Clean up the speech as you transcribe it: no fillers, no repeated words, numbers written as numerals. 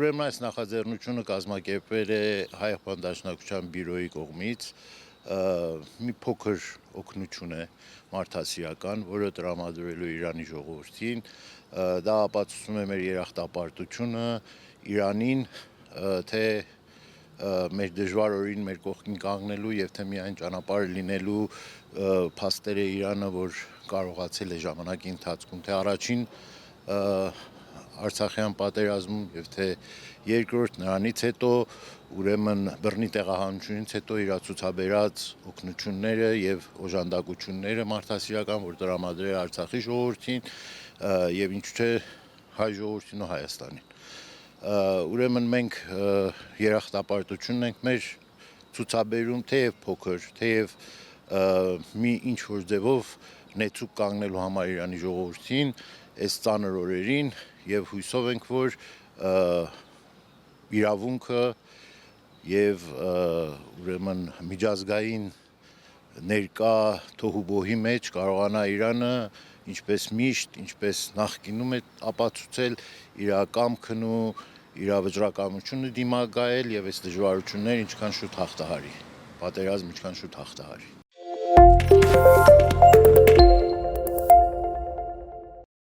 Ուրեմն այս նախաձեռնությունը կազմակերպվել է Հայ հպանտաշնակության բյուրոյի կողմից, մի փոքր օգնություն է մարդասիրական, որը տրամադրելու Իրանի ժողովրդին, դա ապացուցում է մեր երախտապարտությունը Իրանին, թե մեր դժվար օրին մեր կողքին կանգնելու եւ թե միայն ճանապարհը լինելու փաստեր է Իրանը, որ կարողացել է ժամանակի ընթացքում, թե առաջին Արցախյան պատերազմում եւ թե երկրորդ նրանից հետո ուրեմն բռնի տեղահանությունից հետո իր ցուցաբերած օգնությունները եւ օժանդակությունները մարդասիրական, որ տրամադրել է Արցախի ժողովրդին եւ ինչու՞ չէ հայ ժողովրդին ու Հայաստանին։ Ուրեմն մենք երախտապարտություն ենք մեր ցուցաբերում, թեև փոքր, թեև մի ինչ որ ձևով նեցուկ կանգնելու համար Իրանի ժողովրդին այս ծանր օրերին եւ հույսով ենք, որ իրավունքը եւ ուրեմն միջազգային ներկա թոհուբոհի մեջ կարողանա Իրանը ինչպես միշտ, ինչպես նախկինում է ապացուցել իր կամքն ու իր վճռակամությունը դիմակայել եւ այս դժվարությունները ինչքան շուտ հաղթահարի, պատերազմ ինչքան շուտ հաղթահարի։